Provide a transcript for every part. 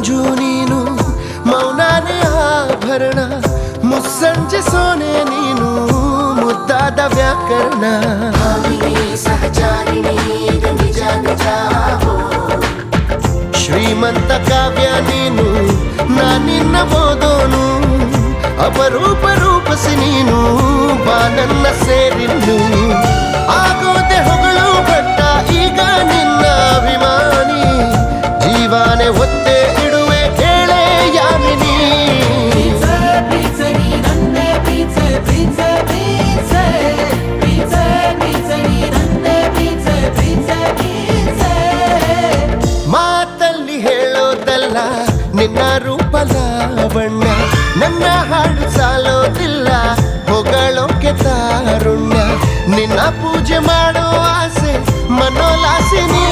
ಮಂಜು ನೀನು ಮೌನಾನೇ ಆಭರಣ ಮುಸ್ಸಂಜೆ ಸೋನೆ ನೀನು ಮುದ್ದಾದ ವ್ಯಾಕರಣ ಸಹಚಾರಿಣಿ ನಿಜ ನಿಜ ಶ್ರೀಮಂತ ಕಾವ್ಯ ನೀನು ನಾನಿನ್ನ ಓದೋನು ಅಪರೂಪ ರೂಪಸಿ ನೀನು ಬಾನನ್ನ ಸೇರಿನ್ನು ಆಗೋದೆ ಹೊಗಳು ಭಟ್ಟ ಈಗ ನಿನ್ನ ಅಭಿಮಾನಿ ಜೀವಾನೆ ಒತ್ತೆ ಇಡುವೆ ಕೇಳೆ ಯಾಮಿನಿ ಮಾತಲ್ಲಿ ಹೇಳೋದಲ್ಲ ನಿನ್ನ ರೂಪ ಲಾವಣ್ಯ ನನ್ನ ಹಾಡು ಸಾಲೋದಿಲ್ಲ ಹೊಗಳೋಕೆ ತಾರುಣ್ಯ ನಿನ್ನ ಪೂಜೆ ಮಾಡೋ ಆಸೆ ಮನೋಲಾಸಿನಿ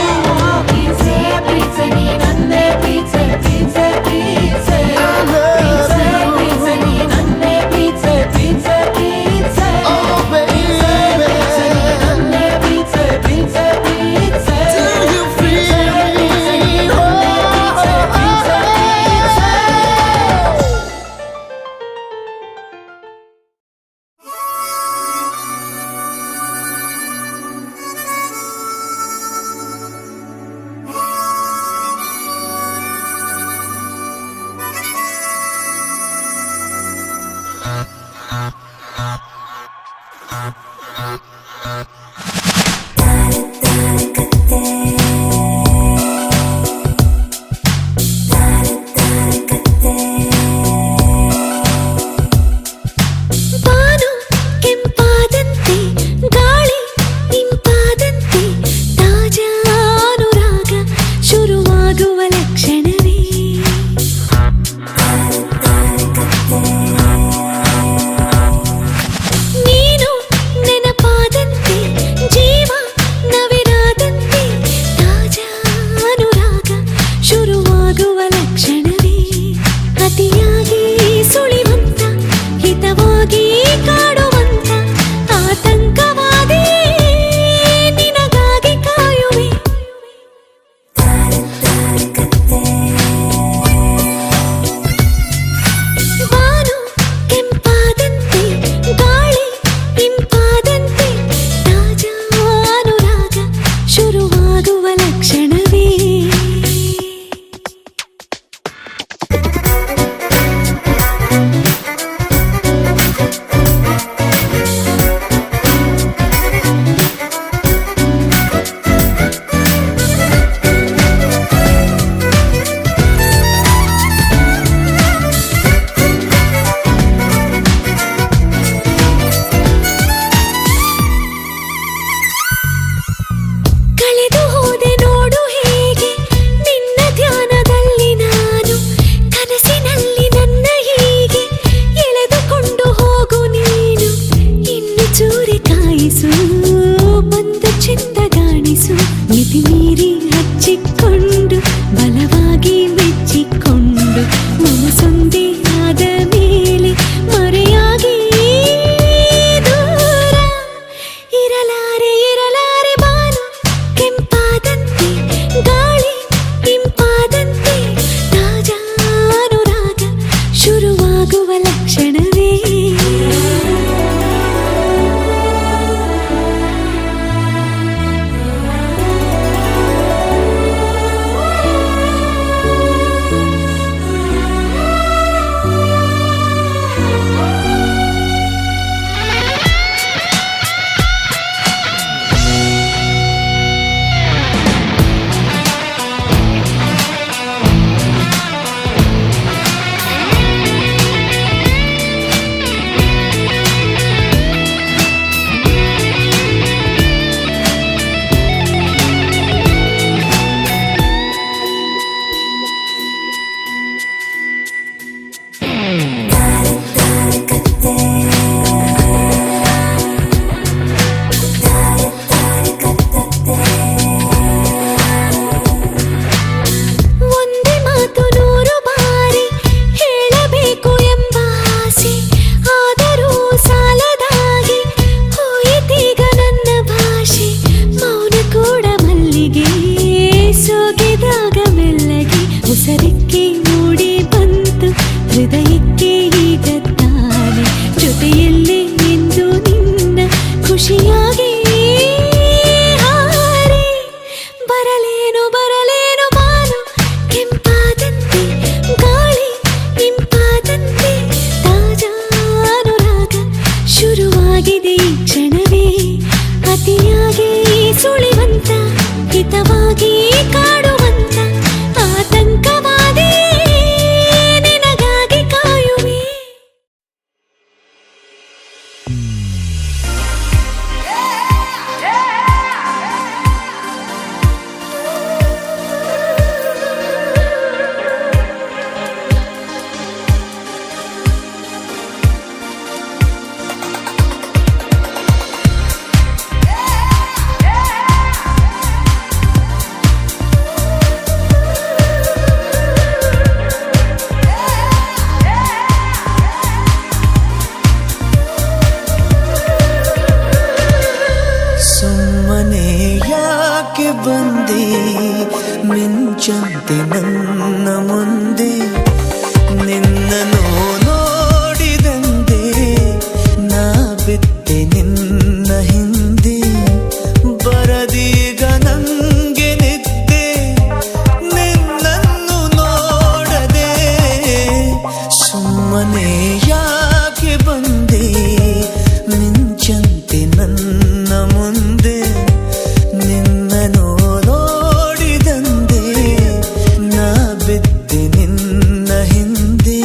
ಮೂಡಿ ಬಂತು ಹೃದಯಕ್ಕೆ ಈಗ ತಾನೆ ಜೊತೆಯಲ್ಲೇ ಎಂದು ನಿನ್ನ ಖುಷಿಯಾಗಿ ಹಾರಿ ಬರಲೇನು ಬರಲೇನು ಬಾನು ಕೆಂಪಾದಂತೆ ಗಾಳಿ ಇಂಪಾದಂತೆ ತಾಜಾ ಅನುರಾಗ ಶುರುವಾಗಿದೆ ಈ ಕ್ಷಣವೇ ಅತಿಯಾಗಿ ಸುಳಿವಂತ ಹಿತವಾಗಿ ಕಾಡುವಂತ ಆತಂಕವಾದಿ ನಿನಗಾಗಿ ಕಾಯುವೆ ಸುಮ್ಮನೆ ಯಾಕೆ ಬಂದೆ ಮಿಂಚಂತೆ ನನ್ನ ಮುಂದೆ ನಿನ್ನನ್ನು ನೋಡಿದಂತೆ ನಾ ಬಿತ್ತೆ ನಿನ್ನ ಹಿಂದೆ ಬರದೀಗ ನಂಗೆ ನಿದ್ದೆ ನಿನ್ನನ್ನು ನೋಡದೆ ಸುಮ್ಮನೆ ಯಾಕೆ ಬಂದೆ ಮಿಂಚಂತೆ ನನ್ನ ಮುಂದೆ ನಿನ್ನನ್ನು ನೋಡಿದಂತೆ ನಾ ಬಿದ್ದೆ ನಿನ್ನ ಹಿಂದೆ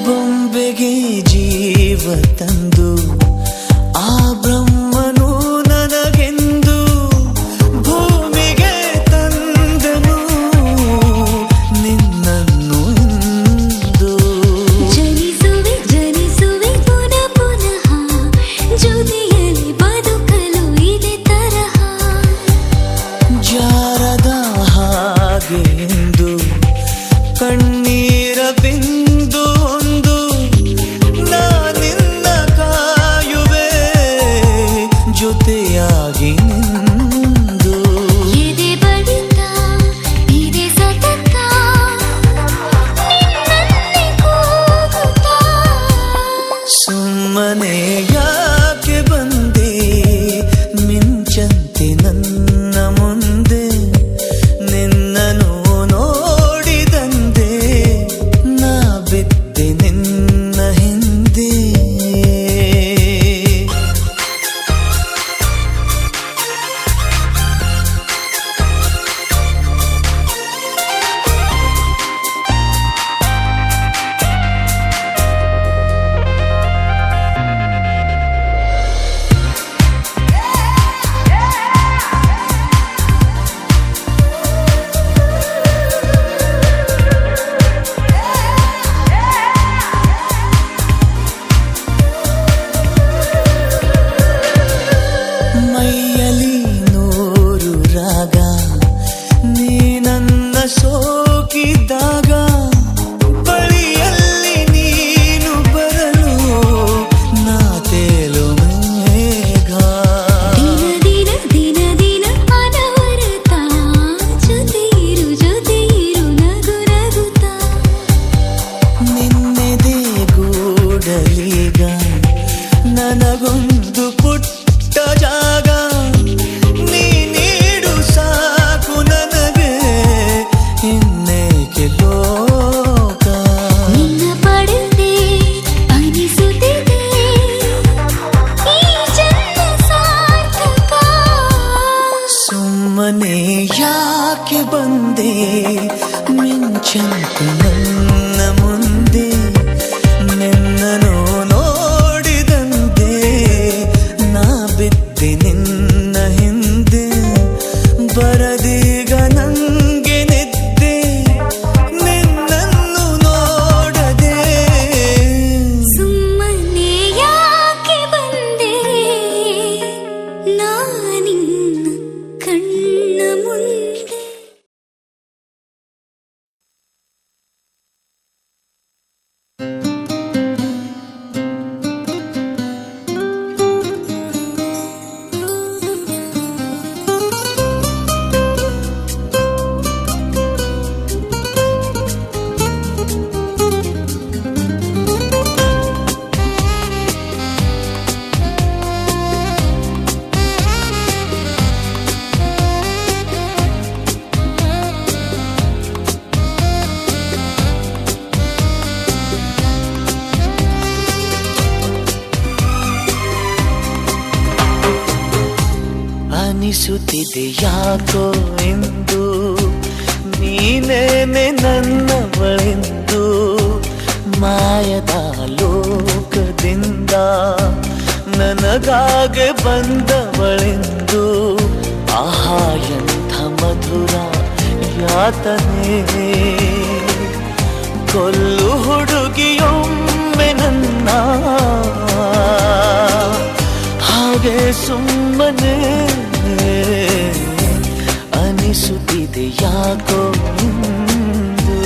ಬೊಂಬೆಗೆ ಜೀವ ತಂದು ಆ ಬ್ರಹ್ಮನು ನನಗೆಂದು ಭೂಮಿಗೆ ತಂದನು ನಿನ್ನನ್ನು ಇಂದು ಜನಿಸುವೆ ಜನಿಸುವೆ ಪುನಃ ಪುನಃ ಜೊತೆಯಲ್ಲಿ ಬದುಕಲು ಇದೆ ತರಹ ಜಾರದ ಹಾಗೆ ಎಂದು ಕಣ್ಣೀರ ಬಿಂದು ಒಂದು ನಾನಿನ್ನ ಕಾಯುವೆ ಜೊತೆಯಾಗಿ ನಿಂದು ಎದೆ ಬಡಿತ ಇದೆ ಸತತ ನಿನ್ನನ್ನೇ ಕೂಗುತ್ತಾ ಸುಮ್ಮನೆ ಯಾಕೆ ಬಂದೆ ಮಿಂಚಂತೆ ನನ್ನ ಮುಂದೆ ನಿನ್ನನ್ನು ನೋಡಿದಂತೆ ನಾ ಬಿದ್ದೆ ನಿನ್ನ ಹಿಂದೆ ಮೈಯಲಿ ನೂರು ರಾಗ ನೀ ನನ್ನ ಸೋಕಿದ್ದಾಗ ಬಳಿಯಲ್ಲಿ ನೀನು ಬರಲು ನಾ ತೇಲು ಮೇಘ ದಿನ ದಿನ ದಿನ ದಿನ ಅನವರತ ಜೊತೆ ಇರು ನಗು ನಗುತ್ತಾ ನಿನ್ನೆದೆ ಗೂಡಲೀಗ ನನಗೊಂದು ಪುಟ್ಟ ಜಾಗ ನೀ ನೀಡು ಸಾಕು ನನಗೆ ಇನ್ನೇಕೆ ಲೋಕ ನಿನ್ನ ಪಡೆದೆ ಅನಿಸುತ್ತಿದೆ ಈ ಜನ್ಮ ಸಾರ್ಥಕ ಸುಮ್ಮನೆ ಯಾಕೆ ಬಂದೆ ಮಿಂಚಂತೆ ನನ್ನ ಮುಂದೆ ನಿನ್ನನ್ನು ನೋಡಿದಂತೆ ನಾ ಬಿದ್ದೆ ನಿನ್ನ ಅನಿಸುತ್ತಿದೆ ಯಾಕೋ ಎಂದು ನೀನೇನೆ ನನ್ನವಳೆಂದು ಮಾಯದ ಲೋಕದಿಂದ ನನಗಾಗೆ ಬಂದವಳೆಂದು ಆಹಾ ಎಂಥ ಮಧುರ ಯಾತನೆ ಕೊಲ್ಲು ಹುಡುಗಿಯೊಮ್ಮೆ ನನ್ನ ಹಾಗೆ ಸುಮ್ಮನೆ ಅನಿಸುತ್ತಿದೆ ಯಾಕೋ ಇಂದು.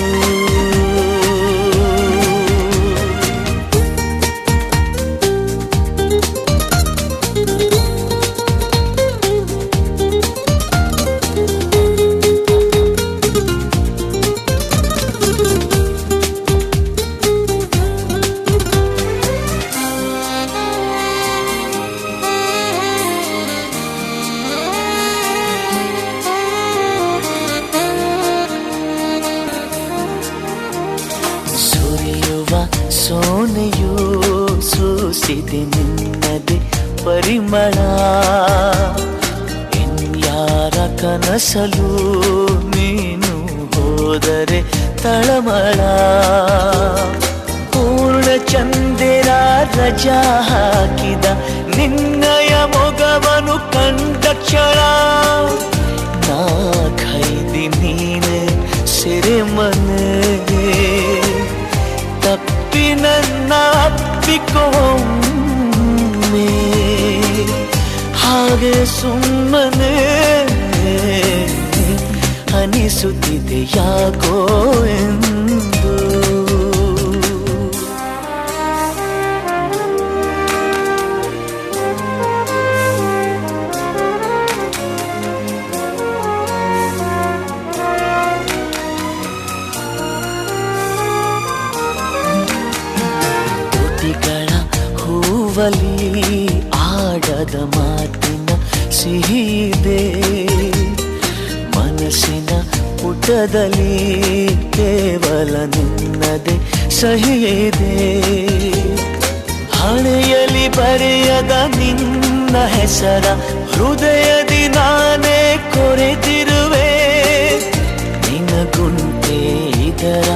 ಸೋನೆಯೂ ಸೂಸಿದೆ ನಿನ್ನದೆ ಪರಿಮಳ ಇನ್ಯಾರ ಕನಸಲು ನೀನು ಹೋದರೆ ತಳಮಳ ಪೂರ್ಣ ಚಂದಿರ ರಜಾ ಹಾಕಿದ ನಿನ್ನಯ ಮೊಗವನು ಕಂಡ ಕ್ಷಣ ನಾ ಖೈದಿ ನೀನೆ ಸೆರೆಮನೆ ತಪ್ಪಿ ನನ್ನ ಅಪ್ಪಿಕೊಮ್ಮೆ ಹಾಗೆ ಸುಮ್ಮನೆ ಅನಿಸುತ್ತಿದೆ ಯಾಕೋ ಎಂದು. ಹೂವಲಿ ಆಡದ ಮಾತಿನ ಸಿಹಿದೆ ಮನಸ್ಸಿನ ಪುಟದಲ್ಲಿ ಕೇವಲ ನಿನ್ನದೆ ಸಹಿದೆ ಹಣೆಯಲ್ಲಿ ಬರೆಯದ ನಿನ್ನ ಹೆಸರ ಹೃದಯದಿ ನಾನೇ ಕೊರೆತಿರುವೆ ನಿನಗುಂಟೆ ಇದರ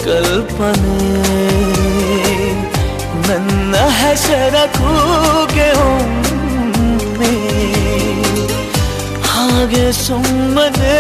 ಕಲ್ಪನೆ ನನ್ನ ಹೆಸರ ಕೂಗೆ ಒಮ್ಮೆ ಹಾಗೆ ಸುಮ್ಮನೆ